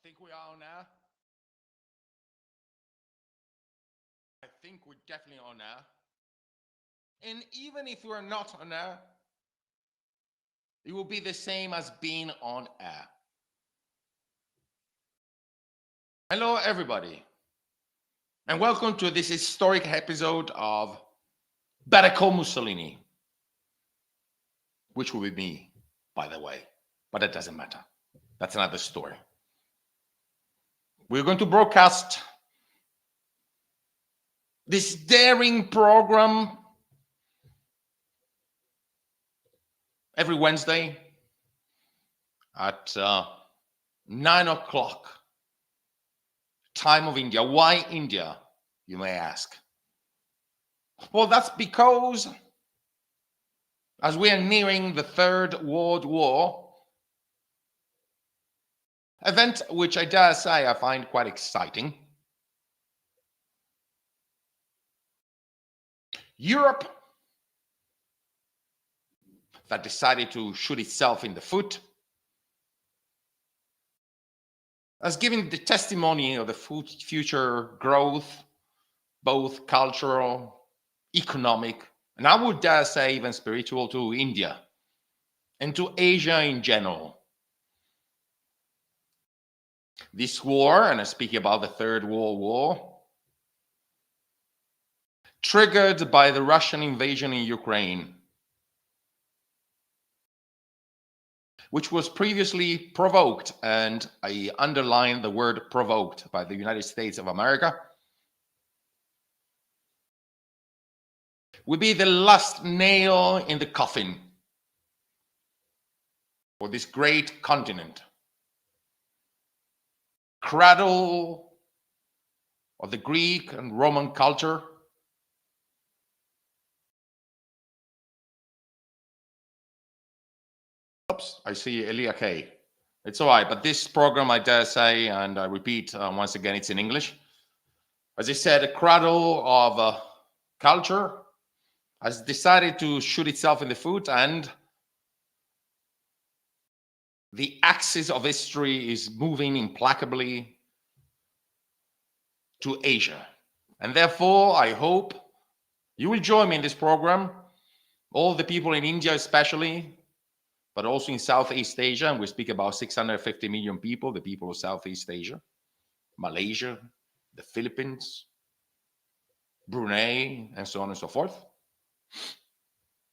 think we are on air. I think we're definitely on air. And even if we're not on air, it will be the same as being on air. Hello, everybody, and welcome to this historic episode of Better Call Mussolini, which will be me, by the way, but it doesn't matter. That's another story. We're going to broadcast this daring program every Wednesday at 9 o'clock, time of India. Why India, you may ask? Well, that's because as we are nearing the Third World War, event which I dare say I find quite exciting. Europe that decided to shoot itself in the foot has given the testimony of the future growth, both cultural, economic, and I would dare say even spiritual, to India and to Asia in general. This war, and I speak about the Third World War, triggered by the Russian invasion in Ukraine, which was previously provoked, and I underline the word provoked, by the United States of America, will be the last nail in the coffin for this great continent. Cradle of the Greek and Roman culture, oops, I see Elia K. It's all right, but this program, I dare say, and I repeat once again, it's in English. As I said, a cradle of culture has decided to shoot itself in the foot, and the axis of history is moving implacably to Asia. And therefore, I hope you will join me in this program, all the people in India especially, but also in Southeast Asia, and we speak about 650 million people, the people of Southeast Asia, Malaysia, the Philippines, Brunei, and so on and so forth.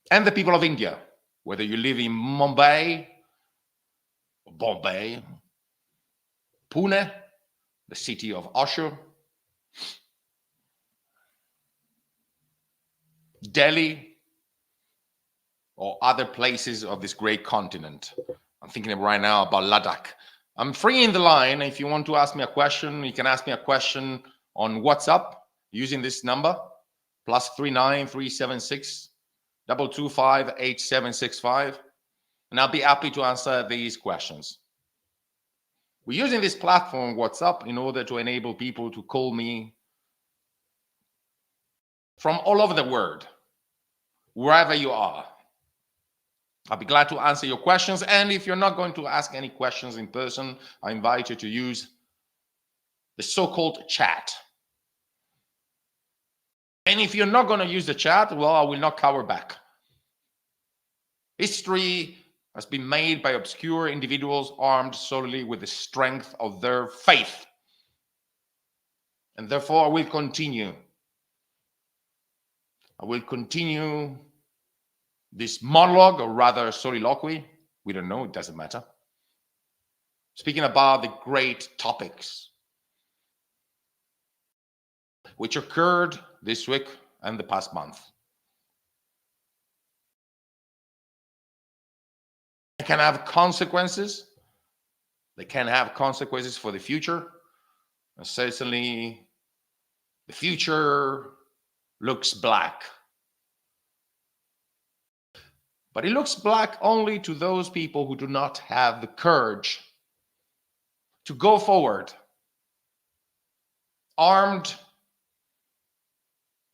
And the people of India, whether you live in Mumbai, Bombay, Pune, the city of Osho, Delhi, or other places of this great continent. I'm thinking right now about Ladakh. I'm free in the line. If you want to ask me a question, you can ask me a question on WhatsApp using this number, +39 376 225 8765. And I'll be happy to answer these questions. We're using this platform, WhatsApp, in order to enable people to call me from all over the world, wherever you are. I'll be glad to answer your questions. And if you're not going to ask any questions in person, I invite you to use the so-called chat. And if you're not going to use the chat, well, I will not cover back. History has been made by obscure individuals armed solely with the strength of their faith. And therefore, I will continue. I will continue this monologue, or rather soliloquy. We don't know, it doesn't matter. Speaking about the great topics which occurred this week and the past month. They can have consequences. They can have consequences for the future. And certainly, the future looks black. But it looks black only to those people who do not have the courage to go forward, armed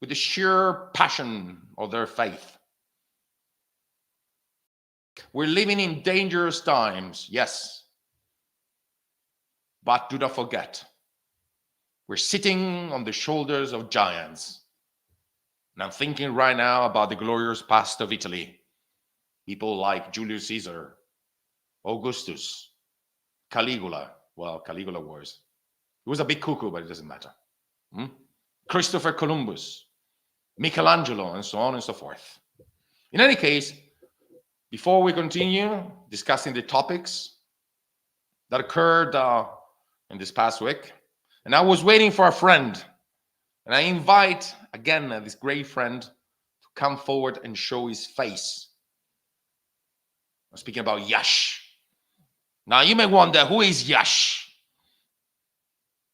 with the sheer passion of their faith. We're living in dangerous times, yes. But do not forget, we're sitting on the shoulders of giants. And I'm thinking right now about the glorious past of Italy. People like Julius Caesar, Augustus, Caligula. Well, Caligula was. He was a big cuckoo, but it doesn't matter. Christopher Columbus, Michelangelo, and so on and so forth. In any case, before we continue discussing the topics that occurred in this past week, and I was waiting for a friend, and I invite again this great friend to come forward and show his face. I'm speaking about Yash. Now you may wonder, who is Yash?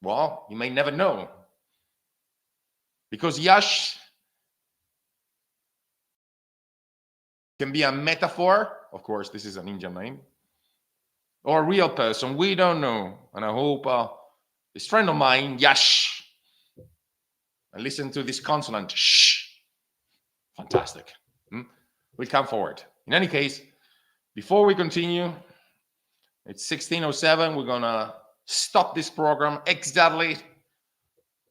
Well, you may never know, because Yash can be a metaphor. Of course, this is an Indian name, or a real person. We don't know. And I hope this friend of mine, Yash, and listen to this consonant, shh. Fantastic. We'll come forward. In any case, before we continue, it's 16:07. We're going to stop this program exactly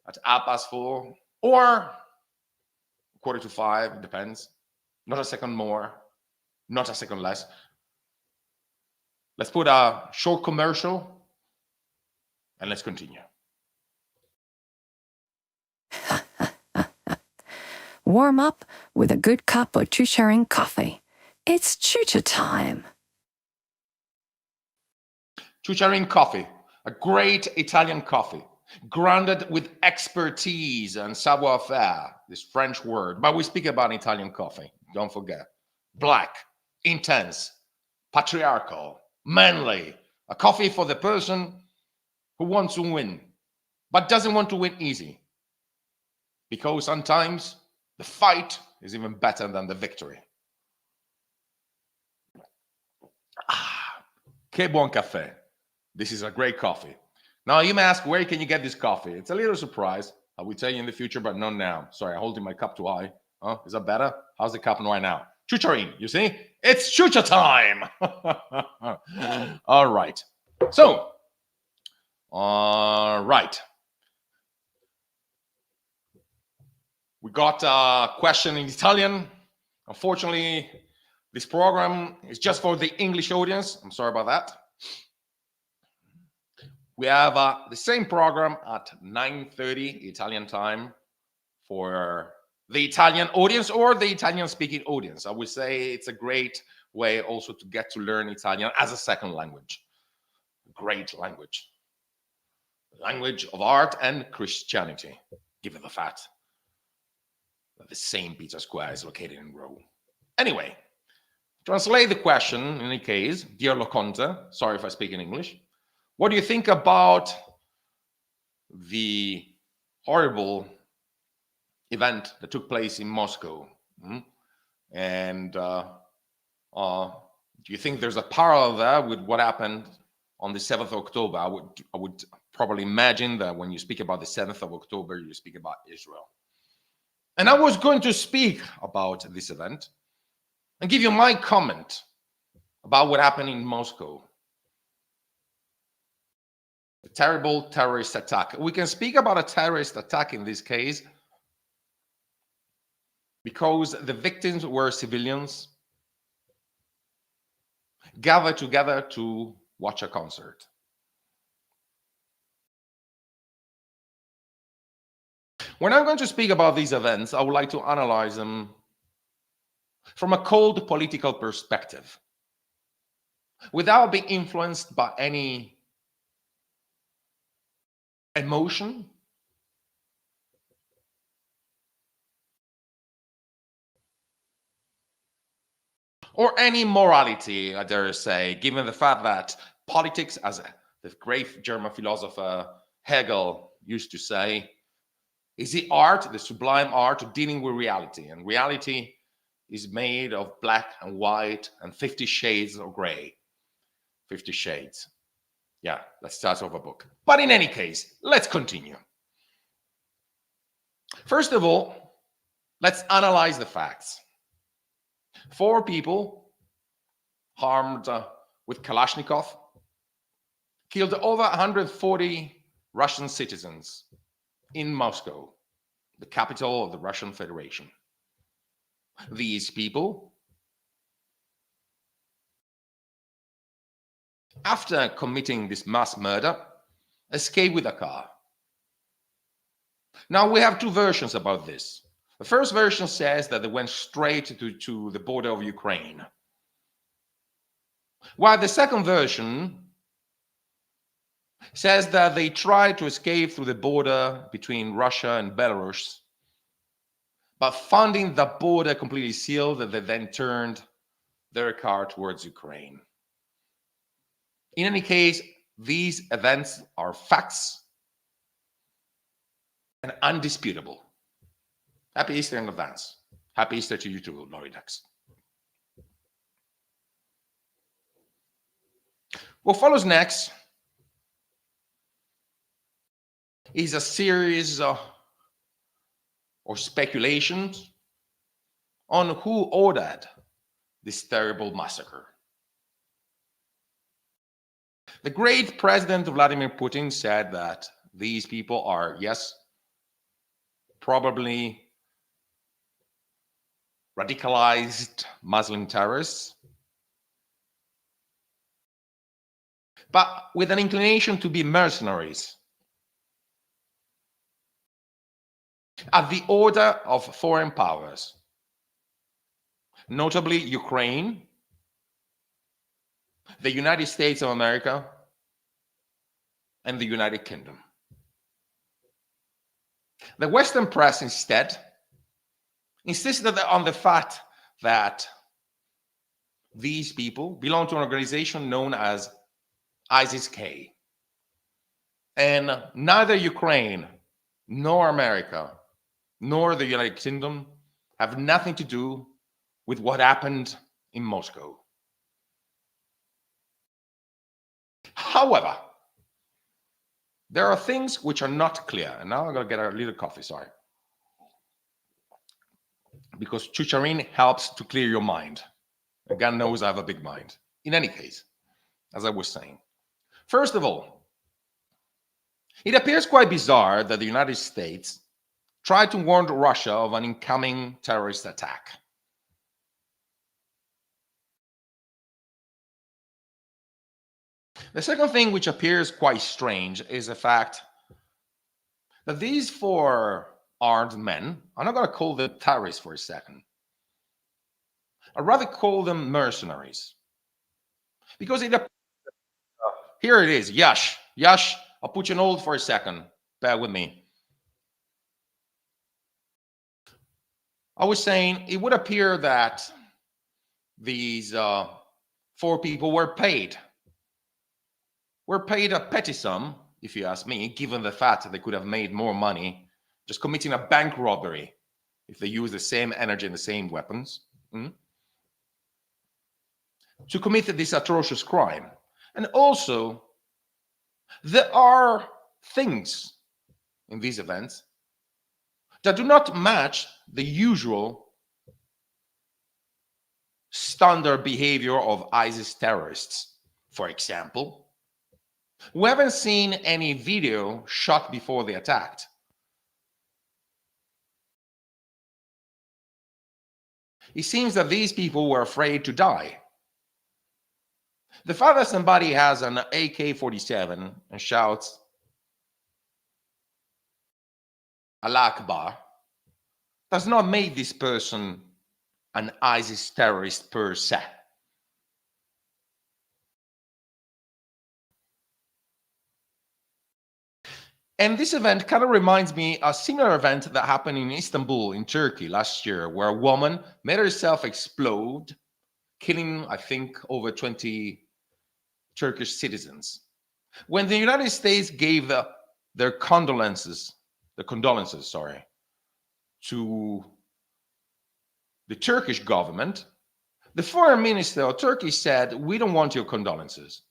at 4:30 or 4:45. It depends. Not a second more, not a second less. Let's put a short commercial and let's continue. Warm up with a good cup of chucharing coffee. It's chucha time. Chucharing coffee, a great Italian coffee, grounded with expertise and savoir-faire, this French word. But we speak about Italian coffee, don't forget. Black, intense, patriarchal, manly, a coffee for the person who wants to win, but doesn't want to win easy. Because sometimes the fight is even better than the victory. Che buon caffè. This is a great coffee. Now you may ask, where can you get this coffee? It's a little surprise. I will tell you in the future, but not now. Sorry, I'm holding my cup too high. Is that better? How's the cup right now? Chucharin, you see? It's chucha time. All right. So, all right. We got a question in Italian. Unfortunately, this program is just for the English audience. I'm sorry about that. We have the same program at 9:30 Italian time for the Italian audience or the Italian-speaking audience. I would say it's a great way also to get to learn Italian as a second language. Great language. Language of art and Christianity, given the fact that the same Pizza Square is located in Rome. Anyway, translate the question in any case, dear Loconte, sorry if I speak in English. What do you think about the horrible event that took place in Moscow? And do you think there's a parallel there with what happened on the 7th of October? I would probably imagine that when you speak about the 7th of October, you speak about Israel. And I was going to speak about this event and give you my comment about what happened in Moscow. A terrible terrorist attack. We can speak about a terrorist attack in this case because the victims were civilians gathered together to watch a concert. When I'm going to speak about these events, I would like to analyze them from a cold political perspective, without being influenced by any emotion or any morality, I dare say, given the fact that politics, as the great German philosopher Hegel used to say, is the art, the sublime art of dealing with reality. And reality is made of black and white and 50 shades of gray. 50 shades. Yeah, let's start off a book. But in any case, let's continue. First of all, let's analyze the facts. 4 people harmed with Kalashnikov killed over 140 Russian citizens in Moscow, the capital of the Russian Federation. These people, after committing this mass murder, escaped with a car. Now, we have two versions about this. The first version says that they went straight to the border of Ukraine, while the second version says that they tried to escape through the border between Russia and Belarus, but finding the border completely sealed, they then turned their car towards Ukraine. In any case, these events are facts and undisputable. Happy Easter in advance. Happy Easter to you too, Loridex. What follows next is a series or speculations on who ordered this terrible massacre. The great President Vladimir Putin said that these people are, yes, probably radicalized Muslim terrorists, but with an inclination to be mercenaries at the order of foreign powers, notably Ukraine, the United States of America, and the United Kingdom. The Western press instead insisted on the fact that these people belong to an organization known as ISIS-K. And neither Ukraine, nor America, nor the United Kingdom have nothing to do with what happened in Moscow. However, there are things which are not clear. And now I'm going to get a little coffee, sorry. Because Chucharin helps to clear your mind. And God knows I have a big mind. In any case, as I was saying. First of all, it appears quite bizarre that the United States tried to warn Russia of an incoming terrorist attack. The second thing which appears quite strange is the fact that these four armed men, I'm not going to call them terrorists for a second, I'd rather call them mercenaries. Because here it is, Yash. Yash, I'll put you on hold for a second. Bear with me. I was saying it would appear that these four people were paid a petty sum, if you ask me, given the fact that they could have made more money just committing a bank robbery if they use the same energy and the same weapons to commit this atrocious crime. And also, there are things in these events that do not match the usual standard behavior of ISIS terrorists. For example, we haven't seen any video shot before they attacked. It seems that these people were afraid to die. The fact that somebody has an AK-47 and shouts, Allah Akbar, does not make this person an ISIS terrorist per se. And this event kind of reminds me of a similar event that happened in Istanbul, in Turkey last year, where a woman made herself explode, killing, I think, over 20 Turkish citizens. When the United States gave their condolences, to the Turkish government, the foreign minister of Turkey said, "We don't want your condolences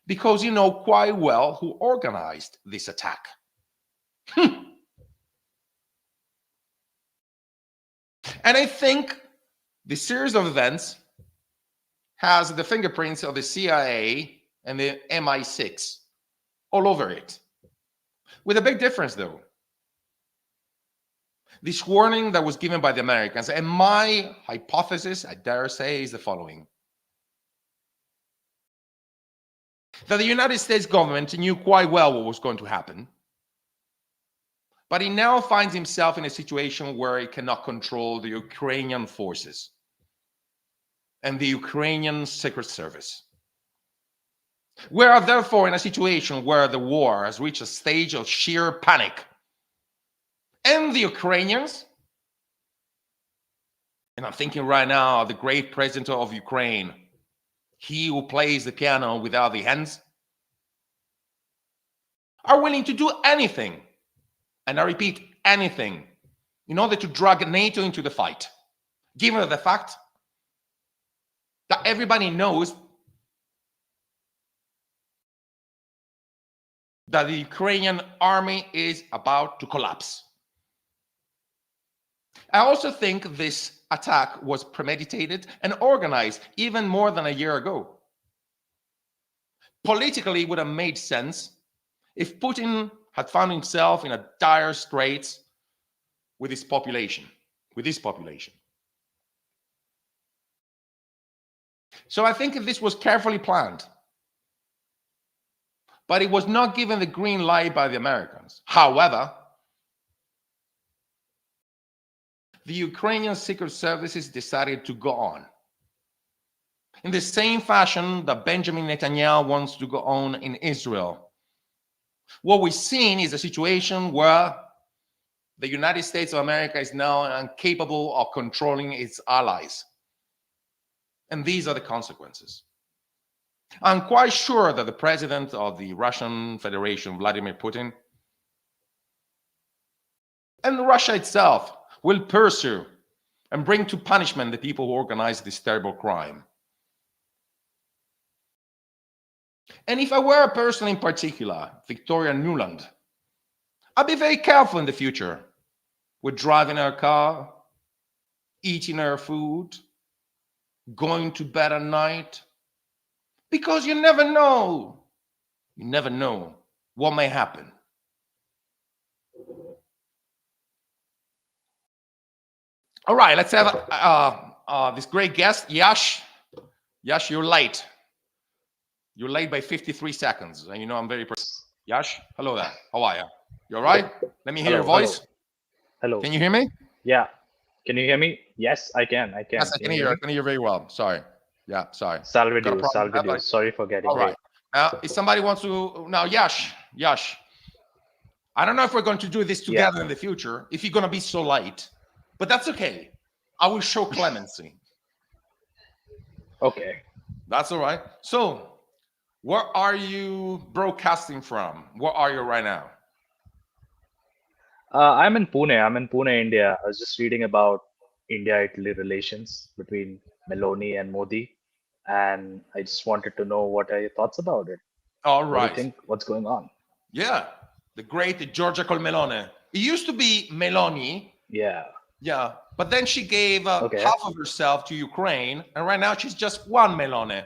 because you know quite well who organized this attack." And I think this series of events has the fingerprints of the CIA and the MI6 all over it. With a big difference, though. This warning that was given by the Americans, and my hypothesis, I dare say, is the following. That the United States government knew quite well what was going to happen, but he now finds himself in a situation where he cannot control the Ukrainian forces and the Ukrainian Secret Service. We are therefore in a situation where the war has reached a stage of sheer panic. And the Ukrainians, and I'm thinking right now of the great president of Ukraine, he who plays the piano without the hands, are willing to do anything, and I repeat, anything, in order to drag NATO into the fight, given the fact that everybody knows that the Ukrainian army is about to collapse. I also think this attack was premeditated and organized even more than a year ago. Politically, it would have made sense if Putin had found himself in a dire straits with his population, So I think this was carefully planned, but it was not given the green light by the Americans. However, the Ukrainian secret services decided to go on in the same fashion that Benjamin Netanyahu wants to go on in Israel. What we've seen is a situation where the United States of America is now incapable of controlling its allies. And these are the consequences. I'm quite sure that the president of the Russian Federation, Vladimir Putin, and Russia itself will pursue and bring to punishment the people who organize this terrible crime. And if I were a person in particular, Victoria Nuland, I'd be very careful in the future with driving her car, eating her food, going to bed at night, because you never know what may happen. All right, let's have this great guest, Yash. Yash, you're late. You're late by 53 seconds. And you know I'm very... Yash, hello there. How are you? You all right? Let me hear your voice. Hello. Can you hear me? Yeah. Can you hear me? Yes, I can. Yes, I can hear you. I can hear you very well. Sorry. Yeah, sorry. Salve Dieu. Sorry for getting late. All right. If somebody wants to... Now, Yash, I don't know if we're going to do this together in the future, if you're going to be so late, but that's okay. I will show clemency. Okay. That's all right. So, where are you broadcasting from? Where are you right now? I'm in Pune, India. I was just reading about India-Italy relations between Meloni and Modi, and I just wanted to know what are your thoughts about it. All right. What do you think? What's going on? Yeah, the great Giorgia Meloni. It used to be Meloni. Yeah, but then she gave half of herself to Ukraine, and right now she's just one Meloni,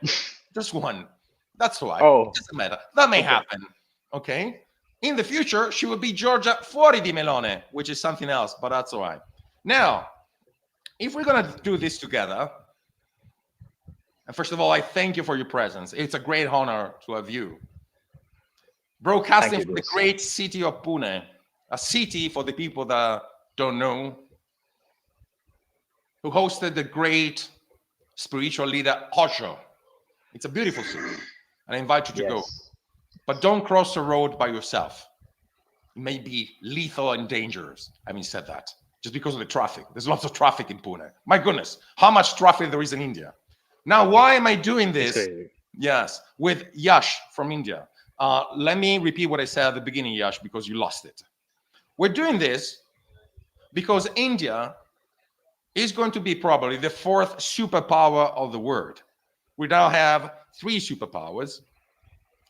just one. That's all right. Oh, it doesn't matter. That may happen. Okay. In the future, she will be Giorgia fuori di Meloni, which is something else, but that's all right. Now, if we're going to do this together, and first of all, I thank you for your presence. It's a great honor to have you. Broadcasting from the great city of Pune, a city for the people that don't know, who hosted the great spiritual leader Osho. It's a beautiful city, and I invite you to go. But don't cross the road by yourself. It may be lethal and dangerous. Having said that, just because of the traffic. There's lots of traffic in Pune. My goodness, how much traffic there is in India. Now, why am I doing this? Yes, with Yash from India. Let me repeat what I said at the beginning, Yash, because you lost it. We're doing this because India is going to be probably the fourth superpower of the world. We now have three superpowers: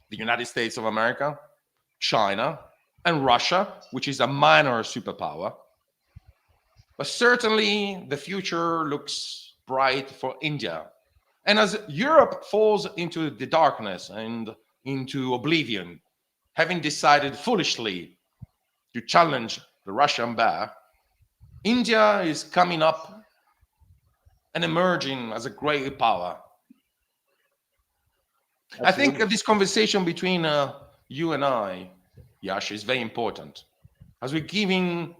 the United States of America, China, and Russia, which is a minor superpower. But certainly the future looks bright for India. And as Europe falls into the darkness and into oblivion, having decided foolishly to challenge the Russian bear, India is coming up and emerging as a great power. Absolutely. I think this conversation between you and I, Yash, is very important, as we're giving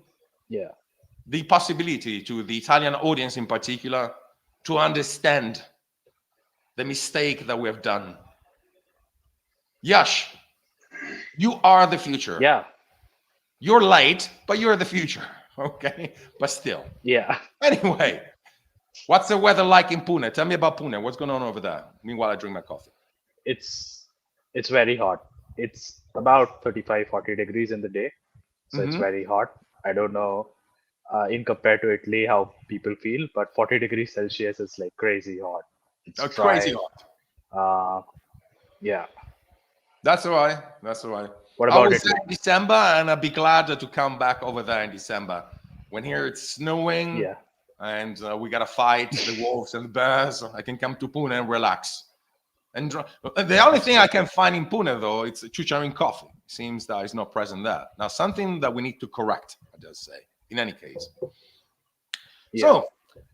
the possibility to the Italian audience in particular to understand the mistake that we have done. Yash, you are the future. Yeah. You're late, but you're the future. Okay, but still. Yeah. Anyway, what's the weather like in Pune? Tell me about Pune. What's going on over there? Meanwhile, I drink my coffee. It's very hot. It's about 35, 40 degrees in the day. So it's very hot. I don't know in compared to Italy how people feel, but 40 degrees Celsius is like crazy hot. It's crazy hot. Yeah. That's all right. That's all right. What about I was Italy? there in December, and I'd be glad to come back over there in December. When here it's snowing, and we gotta fight the wolves and the bears, I can come to Pune and relax. And the only thing I can find in Pune, though, it's chucharin coffee. It seems that it's not present there. Now, something that we need to correct, I just say, in any case. So,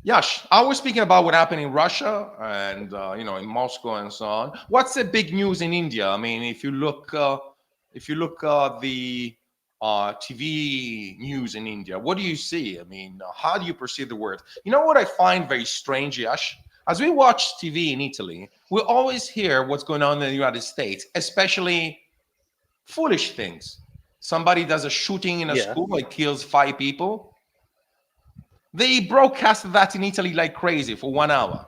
Yash, I was speaking about what happened in Russia and, in Moscow and so on. What's the big news in India? I mean, if you look at the TV news in India, what do you see? I mean, how do you perceive the word? You know what I find very strange, Yash? As we watch TV in Italy, we always hear what's going on in the United States, especially foolish things. Somebody does a shooting in a school, it kills 5 people. They broadcast that in Italy like crazy for 1 hour.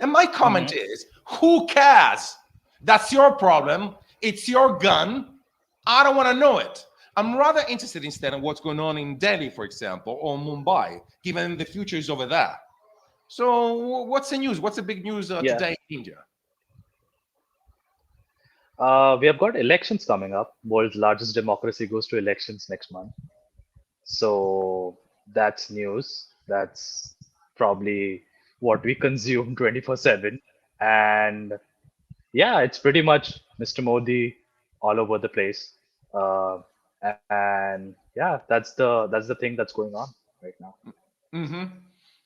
And my comment is, who cares? That's your problem. It's your gun. I don't want to know it. I'm rather interested instead in what's going on in Delhi, for example, or Mumbai, given the future is over there. So what's the news? What's the big news today in India? We have got elections coming up. World's largest democracy goes to elections next month. So that's news. That's probably what we consume 24/7. And yeah, it's pretty much Mr. Modi all over the place. And yeah, that's the thing that's going on right now.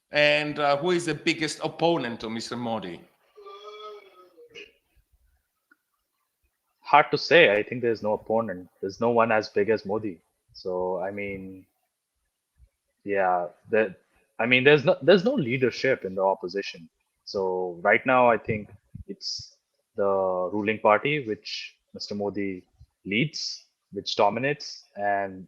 And who is the biggest opponent of Mr. Modi? Hard to say. I think there's no opponent. There's no one as big as Modi. So I mean, yeah, there's no leadership in the opposition. So right now, I think it's the ruling party, which Mr. Modi leads, which dominates, and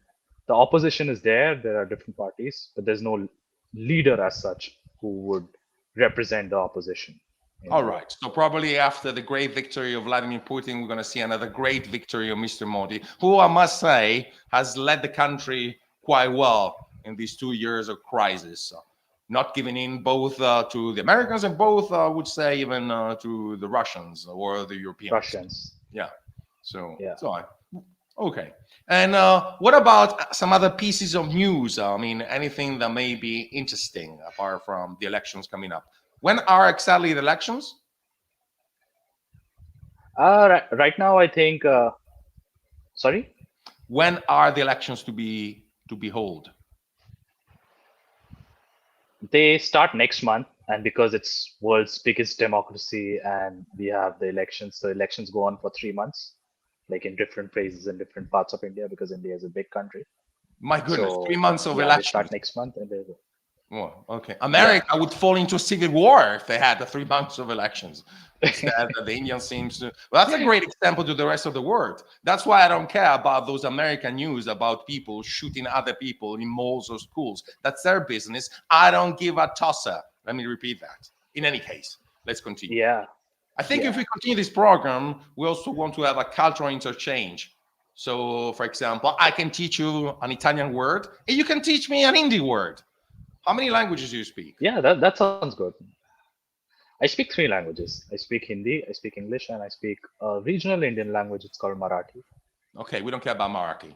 the opposition is there. There are different parties, but there's no leader as such who would represent the opposition. All right. So probably after the great victory of Vladimir Putin, we're going to see another great victory of Mr. Modi, who I must say has led the country quite well in these 2 years of crisis, not giving in both to the Americans and both, I would say, even to the Russians or the Europeans. Yeah. So, okay. And what about some other pieces of news? I mean, anything that may be interesting apart from the elections coming up? When are exactly the elections? Right now, I think. Sorry. When are the elections to be held? They start next month, and because it's world's biggest democracy, and we have the elections, so elections go on for 3 months, like in different phases in different parts of India, because India is a big country. My goodness, so, 3 months of elections. They start next month, and they go. Oh, okay. America would fall into a civil war if they had the 3 months of elections. Instead, the Indian seems to. Well, that's a great example to the rest of the world. That's why I don't care about those American news about people shooting other people in malls or schools. That's their business. I don't give a tosser. Let me repeat that. In any case, let's continue. Yeah. I think if we continue this program, we also want to have a cultural interchange. So, for example, I can teach you an Italian word, and you can teach me an Hindi word. How many languages do you speak? Yeah, that sounds good. I speak 3 languages. I speak Hindi, I speak English, and I speak a regional Indian language. It's called Marathi. Okay, we don't care about Marathi.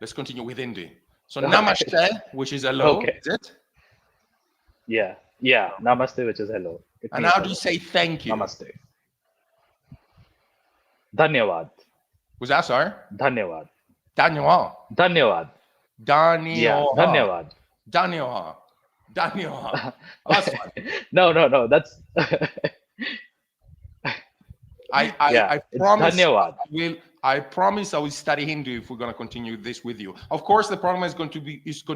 Let's continue with Hindi. So Namaste, which is hello, is it? Yeah, Namaste, which is hello. And how do you say thank you? Namaste. Dhanyavad. Who's that? Sorry. Dhanyawad. Daniel. Dhanyawad. Yeah, Daniel. dhanyawad. Daniel. Daniel. That's fun. No. That's yeah. I It's promise dhanyawad. I promise I will study Hindu if we're going to continue this with you. Of course, the program is going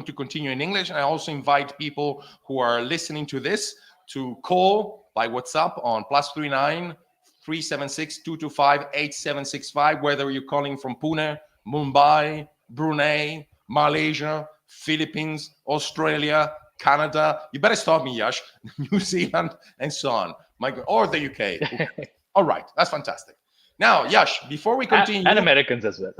to continue in English, and I also invite people who are listening to this to call by WhatsApp on +39 376 225 8765. Whether you're calling from Pune, Mumbai, Brunei, Malaysia, Philippines, Australia, Canada. You better stop me, Yash. New Zealand, and so on. Or the UK. Okay. All right, that's fantastic. Now, Yash, before we continue, And Americans as well.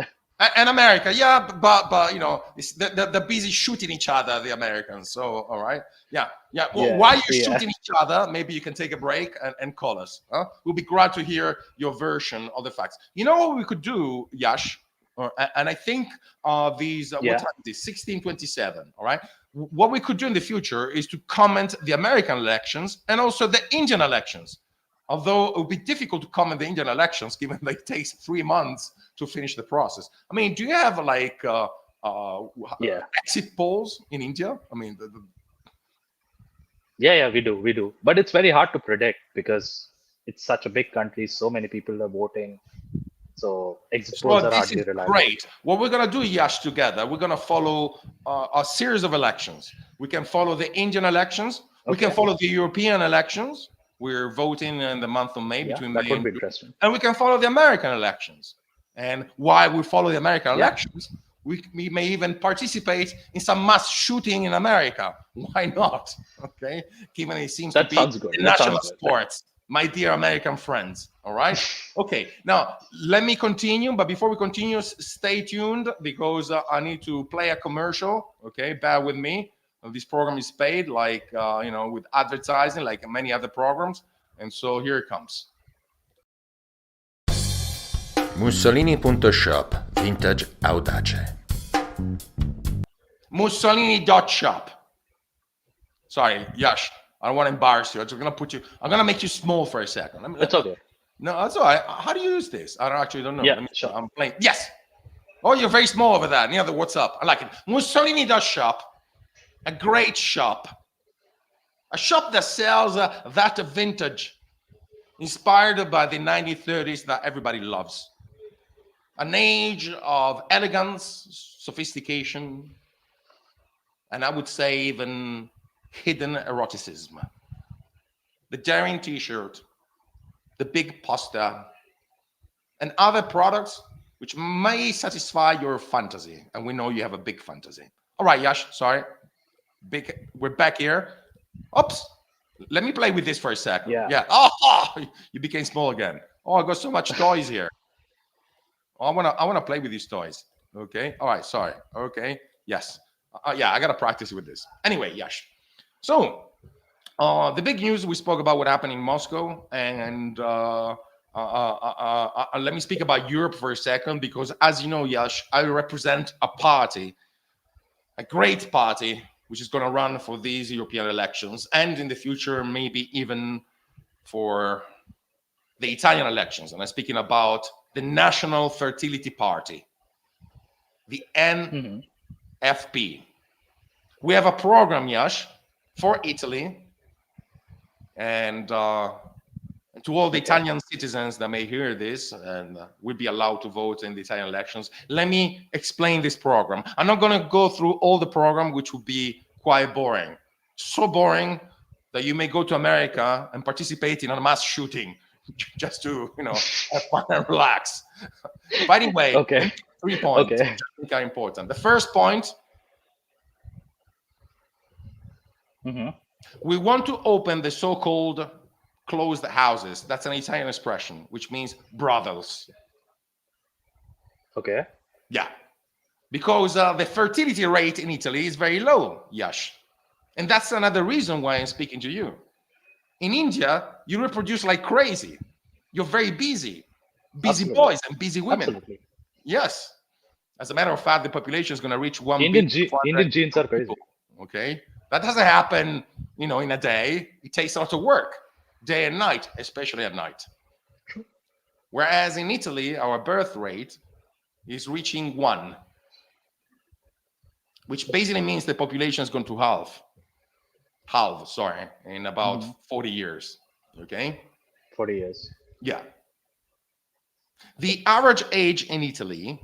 And America, yeah, but you know, they're busy shooting each other, the Americans. So, all right, yeah. Well, Yeah, while you're yeah. shooting each other, maybe you can take a break and call us. Huh? We'll be glad to hear your version of the facts. You know what we could do, Yash? And I think these Yeah. what time is this? 1627. All right. What we could do in the future is to comment the American elections and also the Indian elections. Although it would be difficult to comment the Indian elections, given that it takes 3 months to finish the process. I mean, do you have like Yeah. exit polls in India? I mean, Yeah, we do. But it's very hard to predict because it's such a big country. So many people are voting. So exit polls are this hardly is reliable. great. What we're going to do, Yash, together, we're going to follow a series of elections. We can follow the Indian elections. We can Okay. follow the European elections. We're voting in the month of May Yeah, between that May would and be June. interesting. And we can follow the American elections. And while we follow the American Yeah. elections, we may even participate in some mass shooting in America. Why not? Okay, given it seems That to be sounds good. the That national sounds good. sports, my dear American friends. All right. Okay. Now let me continue, but before we continue, stay tuned because I need to play a commercial. Okay, bear with me. This program is paid, like you know, with advertising, like many other programs, and so here it comes. Mussolini.shop, vintage audace. Mussolini.shop. Sorry, Yash. I don't want to embarrass you. I'm just gonna put you. I'm gonna make you small for a second. It's okay. No, that's all right. How do you use this? I don't know. Yeah, Let me, sure. I'm playing. Yes. Oh, you're very small over there. Near the what's up. I like it. Mussolini.shop. A great shop. A shop that sells that vintage, inspired by the 1930s that everybody loves. An age of elegance, sophistication, and I would say even hidden eroticism. The daring t-shirt, the big poster, and other products which may satisfy your fantasy. And we know you have a big fantasy. All right, Yash, sorry. We're back here. Oops. Let me play with this for a second. Yeah. Oh, you became small again. Oh, I got so much toys here. Oh, I wanna play with these toys. Okay. All right. Sorry. Okay. Yes. Yeah, I gotta practice with this. Anyway, Yash. So the big news, we spoke about what happened in Moscow, and let me speak about Europe for a second, because as you know, Yash, I represent a party, a great party, which is going to run for these European elections, and in the future, maybe even for the Italian elections. And I'm speaking about the National Fertility Party, the NFP. We have a program, Yash, for Italy, and to all the Italian citizens that may hear this and will be allowed to vote in the Italian elections, let me explain this program. I'm not going to go through all the program, which would be quite boring. So boring that you may go to America and participate in a mass shooting just to, you know, have fun and relax. But anyway, Okay. 3 points Okay. which I think are important. The first point, we want to open the so-called closed houses. That's an Italian expression, which means brothels. Okay. Yeah. Because the fertility rate in Italy is very low, Yash. And that's another reason why I'm speaking to you. In India, you reproduce like crazy. You're very busy. Busy Absolutely. boys and busy women. Absolutely. Yes. As a matter of fact, the population is going to reach 1 Indian billion. genes are crazy. Okay. That doesn't happen, you know, in a day. It takes a lot of work, day and night, especially at night. Whereas in Italy, our birth rate is reaching 1, which basically means the population is going to halve, in about 40 years. Okay? 40 years. Yeah. The average age in Italy,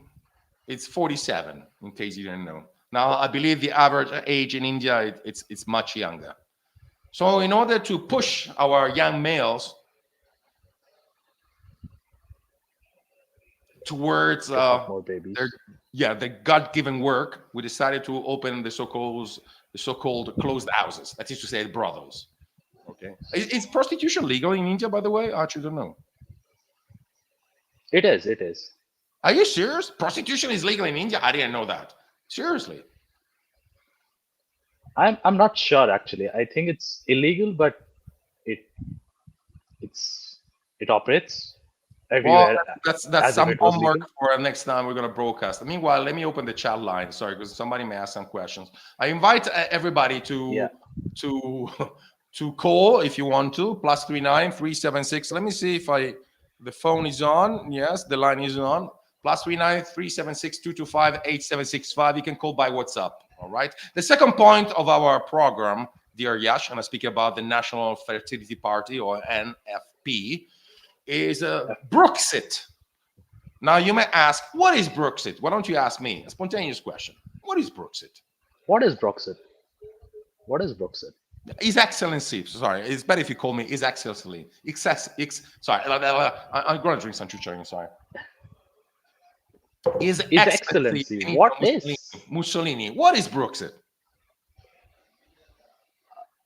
it's 47, in case you didn't know. Now, I believe the average age in India, it's much younger. So in order to push our young males towards More babies. the God-given work, we decided to open the so-called closed houses. That is to say, brothels. Okay. Is prostitution legal in India, by the way? I actually don't know. It is. It is. Are you serious? Prostitution is legal in India? I didn't know that. Seriously. I'm not sure actually. I think it's illegal, but it operates everywhere. Well, that's as some if it was homework legal. for next time we're going to broadcast. Meanwhile, let me open the chat line. Sorry, because somebody may ask some questions. I invite everybody to call if you want to. +39 376. Let me see if the phone is on. Yes, the line is on. +39 376 225 8765. You can call by WhatsApp. All right. The second point of our program, dear Yash, and I speak about the National Fertility Party, or NFP, is Brexit. Now you may ask, what is Brexit? Why don't you ask me? A spontaneous question. What is Brexit? What is Brexit? What is Brexit? His Excellency. Sorry, it's better if you call me His Excellency. Sorry, I'm going to drink some chuchering. Sorry. His Excellency. What is Mussolini? What is Brexit?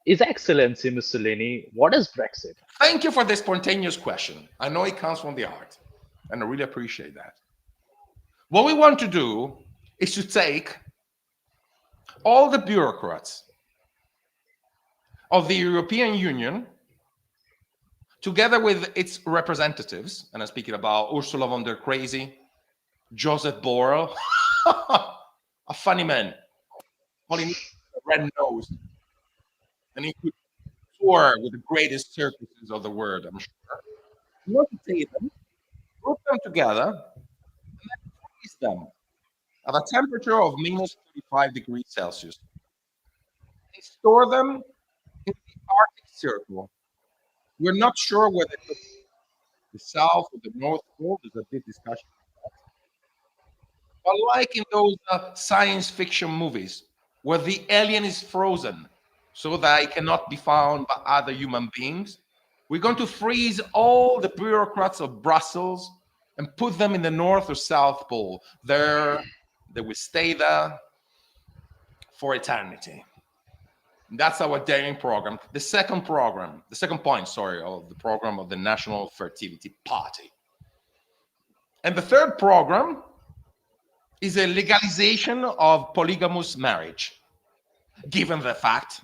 His Excellency Mussolini? What is Brexit? Thank you for the spontaneous question. I know it comes from the heart, and I really appreciate that. What we want to do is to take all the bureaucrats of the European Union, together with its representatives, and I'm speaking about Ursula von der Crazy, Joseph Borrell, a funny man, only a red nose, and he could tour with the greatest circuses of the world, I'm sure. You want to take them, group them together, and then freeze them at a temperature of -35°C. And store them in the Arctic Circle. We're not sure whether it's the South or the North Pole. There's a big discussion about that. But like in those science fiction movies where the alien is frozen so that it cannot be found by other human beings, we're going to freeze all the bureaucrats of Brussels and put them in the North or South Pole. There, they will stay there for eternity. That's our daring program. The second point, of the program of the National Fertility Party. And the third program is a legalization of polygamous marriage, given the fact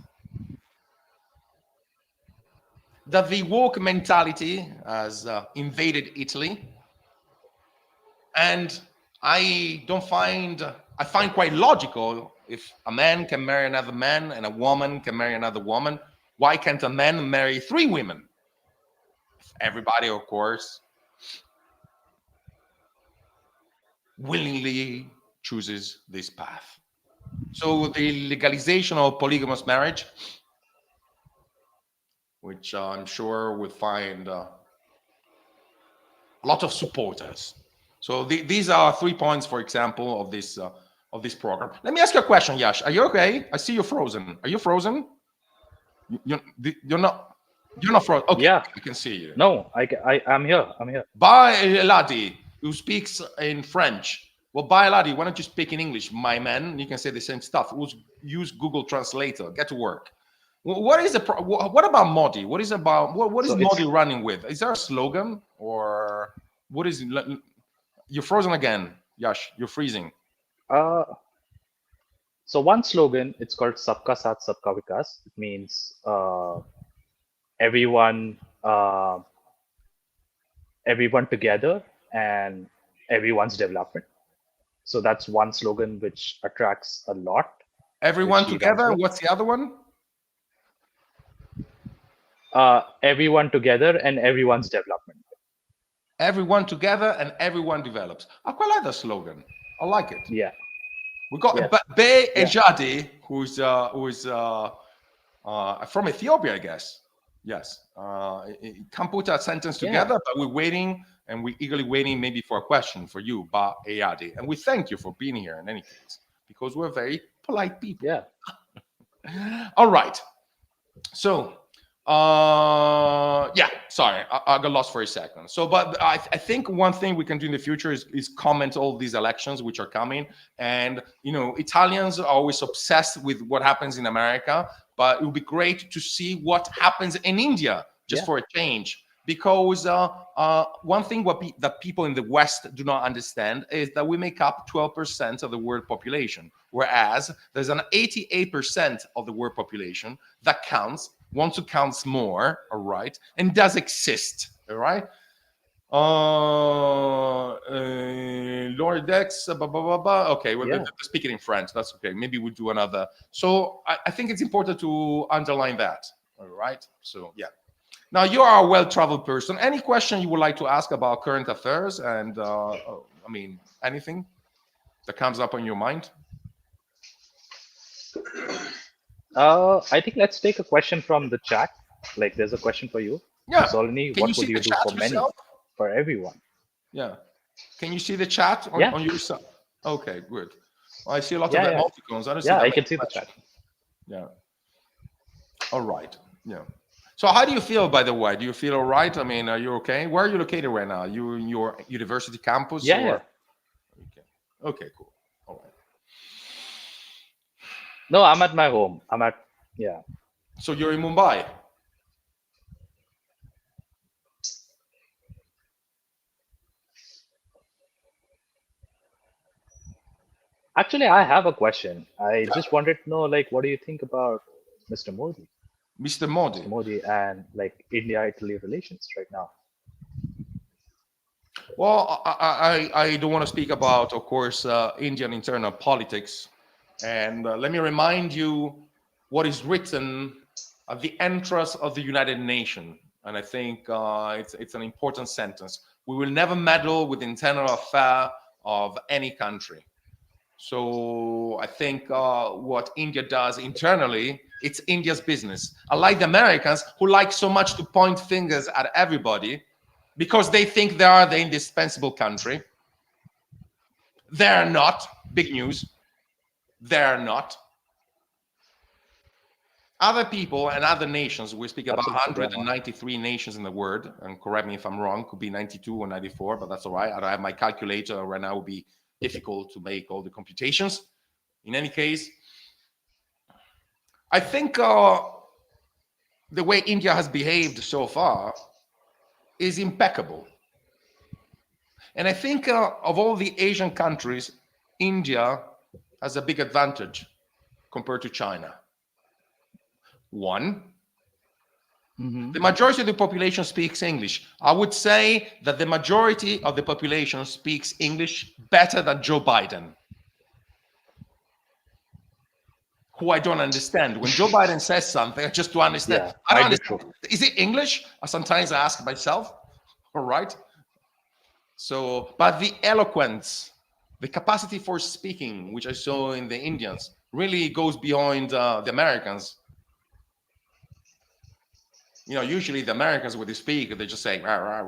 that the woke mentality has invaded Italy. And I find quite logical, if a man can marry another man and a woman can marry another woman, why can't a man marry 3 women? Everybody, of course, willingly chooses this path. So the legalization of polygamous marriage, which I'm sure would find a lot of supporters. So these are 3 points, for example, of this program. Let me ask you a question, Yash. Are you okay? I see you're frozen. Are you frozen? You're not frozen. Okay, Yeah. I can see you. No, I'm here. I'm here. By Eladi, who speaks in French. Well, by Eladi, why don't you speak in English, my man? You can say the same stuff. Use Google Translator. Get to work. What about Modi? What is Modi running with? Is there a slogan, or what is? You're frozen again, Yash. You're freezing. So one slogan, it's called "Sabka Saath, Sabka Vikas." It means everyone together and everyone's development. So that's one slogan which attracts a lot. Everyone together. What's the other one? Everyone together and everyone's development. Everyone together and everyone develops. I quite like that slogan. I like it. Yeah. We got Yes. Bey Yeah. Ejadi, who's from Ethiopia, I guess. Yes. He can't put that sentence Yeah. together, but we're waiting and we're eagerly waiting maybe for a question for you, Ba Ejadi. And we thank you for being here in any case, because we're very polite people. Yeah. All right. So, yeah, sorry, I got lost for a second. So, but I think one thing we can do in the future is comment all these elections which are coming. And, you know, Italians are always obsessed with what happens in America, but it would be great to see what happens in India just Yeah. for a change. Because one thing that people in the West do not understand is that we make up 12% of the world population, whereas there's an 88% of the world population that wants to count more, all right, and does exist, all right. Lord Dex, okay, well, Yeah. they're speaking in French. That's okay. Maybe we'll do another. So I think it's important to underline that, all right. So yeah. Now, you are a well-traveled person. Any question you would like to ask about current affairs and, I mean, anything that comes up on your mind? I think let's take a question from the chat. Like, there's a question for you. Yeah. Mussolini, Can you what see would you the do chat for many, yourself? for everyone? Yeah. Can you see the chat on, Yeah. on your side? Okay, good. Well, I see a lot Yeah, of yeah. emoticons. I don't see Yeah, that I many can see the questions. chat. Yeah. All right. Yeah. So how do you feel, by the way? Do you feel all right? I mean, are you okay? Where are you located right now? You in your university campus? Yeah, or? yeah. Okay. Okay, cool. All right. No, I'm at my home. Yeah. So you're in Mumbai? Actually, I have a question. I just wanted to know, like, what do you think about Mr. Modi? Mr. Modi. Mr. Modi and like India-Italy relations right now. Well, I don't want to speak about, of course, Indian internal politics. And let me remind you what is written at the entrance of the United Nations. And I think it's an important sentence. We will never meddle with the internal affair of any country. So I think what India does internally, it's India's business. Unlike the Americans, who like so much to point fingers at everybody because they think they are the indispensable country. They're not. Big news. They're not. Other people and other nations, we speak about Absolutely, they're not. 193 nations in the world, and correct me if I'm wrong, could be 92 or 94, but that's all right. I don't have my calculator right now. It would be difficult to make all the computations. In any case, I think the way India has behaved so far is impeccable. And I think of all the Asian countries, India has a big advantage compared to China. One, the majority of the population speaks English. I would say that the majority of the population speaks English better than Joe Biden, who I don't understand. When Joe Biden says something, just to understand, Yeah, I don't might be understand. true. Is it English? Sometimes I ask myself. All right. So, but the eloquence, the capacity for speaking, which I saw in the Indians, really goes beyond the Americans. You know, usually the Americans, when they speak, they just say, I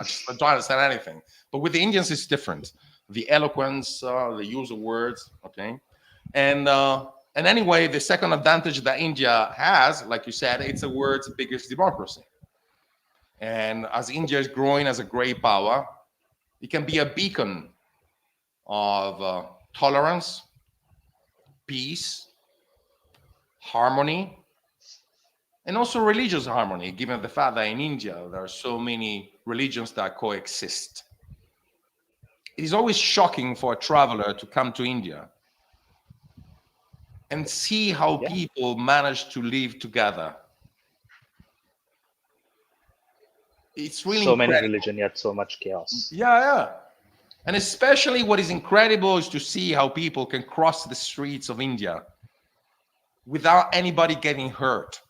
just don't understand anything. But with the Indians, it's different. The eloquence, the use of words, okay? And anyway, the second advantage that India has, like you said, it's the world's biggest democracy. And as India is growing as a great power, it can be a beacon of tolerance, peace, harmony, and also religious harmony, given the fact that in India there are so many religions that coexist. It is always shocking for a traveler to come to India and see how people manage to live together. It's really so many incredible. religion, yet so much chaos. Yeah. And especially what is incredible is to see how people can cross the streets of India without anybody getting hurt.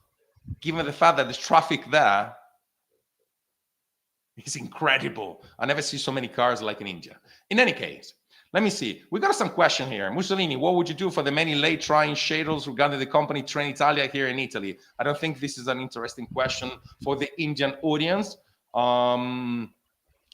given the fact that the traffic there is incredible. I never see so many cars like in India. In any case, let me see. We got some question here. Mussolini, what would you do for the many late trying schedules regarding the company Trenitalia here in Italy? I don't think this is an interesting question for the Indian audience.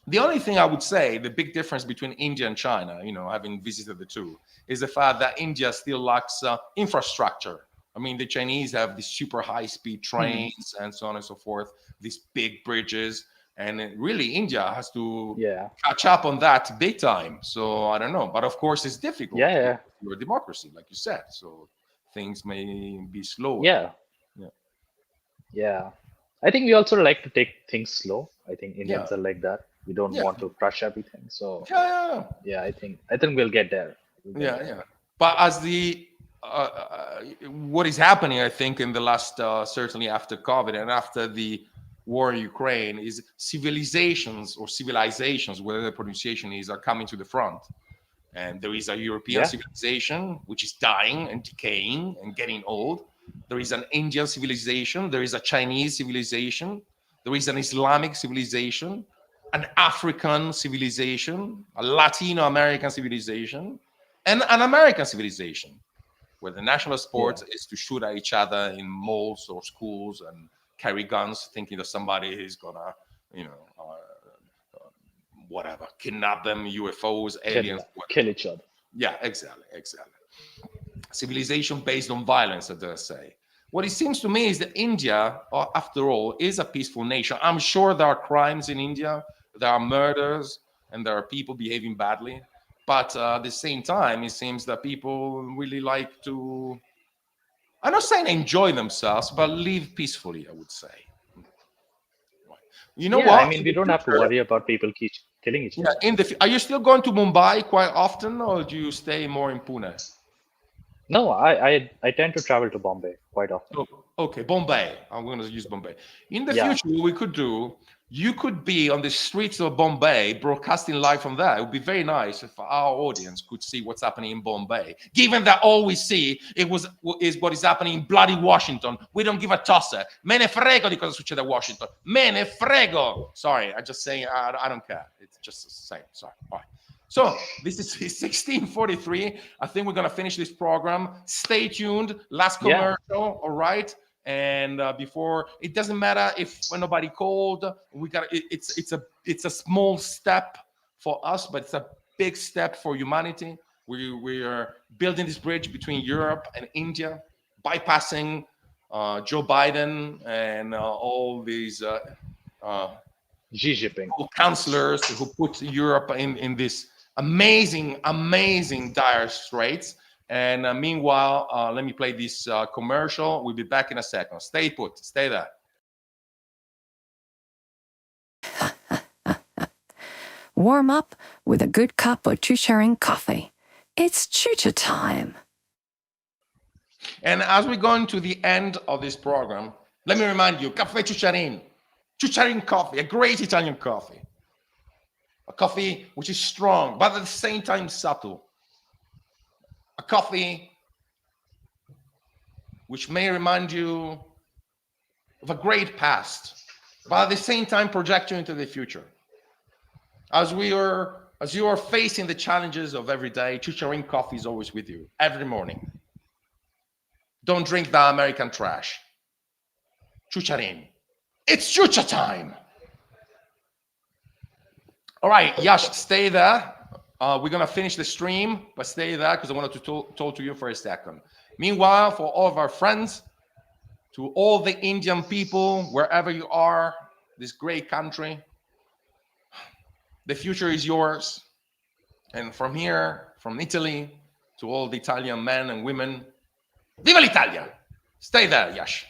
The only thing I would say, the big difference between India and China, having visited the two, is the fact that India still lacks infrastructure. I mean, the Chinese have these super high-speed trains and so on and so forth, these big bridges. And really, India has to catch up on that big time. So I don't know. But of course, it's difficult. Yeah. You're a democracy, like you said. So things may be slow. Yeah. I think we also like to take things slow. I think Indians are like that. We don't want to rush everything. So yeah, I think we'll get there. But as the what is happening, I think, in the last certainly after COVID and after the war in Ukraine, is civilizations, whatever the pronunciation is, are coming to the front. And there is a European civilization which is dying and decaying and getting old. There is an Indian civilization. There is a Chinese civilization. There is an Islamic civilization, an African civilization, a Latino American civilization, and an American civilization, where the national sport is to shoot at each other in malls or schools and carry guns, thinking that somebody is gonna, whatever, kidnap them, UFOs, aliens, kill each other. Yeah, exactly. Civilization based on violence, as I say. What it seems to me is that India, after all, is a peaceful nation. I'm sure there are crimes in India, there are murders, and there are people behaving badly. But at the same time, it seems that people really like to, I'm not saying enjoy themselves, but live peacefully, I would say. You know what? I mean, we don't have to worry about people killing each other. Are you still going to Mumbai quite often, or do you stay more in Pune? No, I tend to travel to Bombay quite often. Okay, Bombay. I'm going to use Bombay. In the future, what we could do, you could be on the streets of Bombay broadcasting live from there. It would be very nice if our audience could see what's happening in Bombay. Given that all we see is what is happening in bloody Washington. We don't give a tosser. Me ne frego di cosa succede a Washington. Me ne frego. Sorry, I just saying, I don't care. It's just the same. Sorry. All right. So this is 16:43. I think we're going to finish this program. Stay tuned. Last commercial. All right. And before, it doesn't matter if nobody called. We got it's a small step for us, but it's a big step for humanity. We are building this bridge between Europe and India, bypassing Joe Biden and all these Xi Jinping counselors who put Europe in this amazing dire straits. And meanwhile, let me play this commercial. We'll be back in a second. Stay put. Stay there. Warm up with a good cup of Chucharin coffee. It's chucha time. And as we go into the end of this program, let me remind you, Caffè Chucharin. Chucharin coffee, a great Italian coffee. A coffee which is strong, but at the same time subtle. A coffee which may remind you of a great past, but at the same time project you into the future. As you are facing the challenges of every day, Chucharin coffee is always with you every morning. Don't drink the American trash. Chucharin. It's chucha time. All right, Yash, stay there. We're going to finish the stream, but stay there because I wanted to talk to you for a second. Meanwhile, for all of our friends, to all the Indian people, wherever you are, this great country, the future is yours. And from here, from Italy, to all the Italian men and women, Viva l'Italia! Stay there, Yash.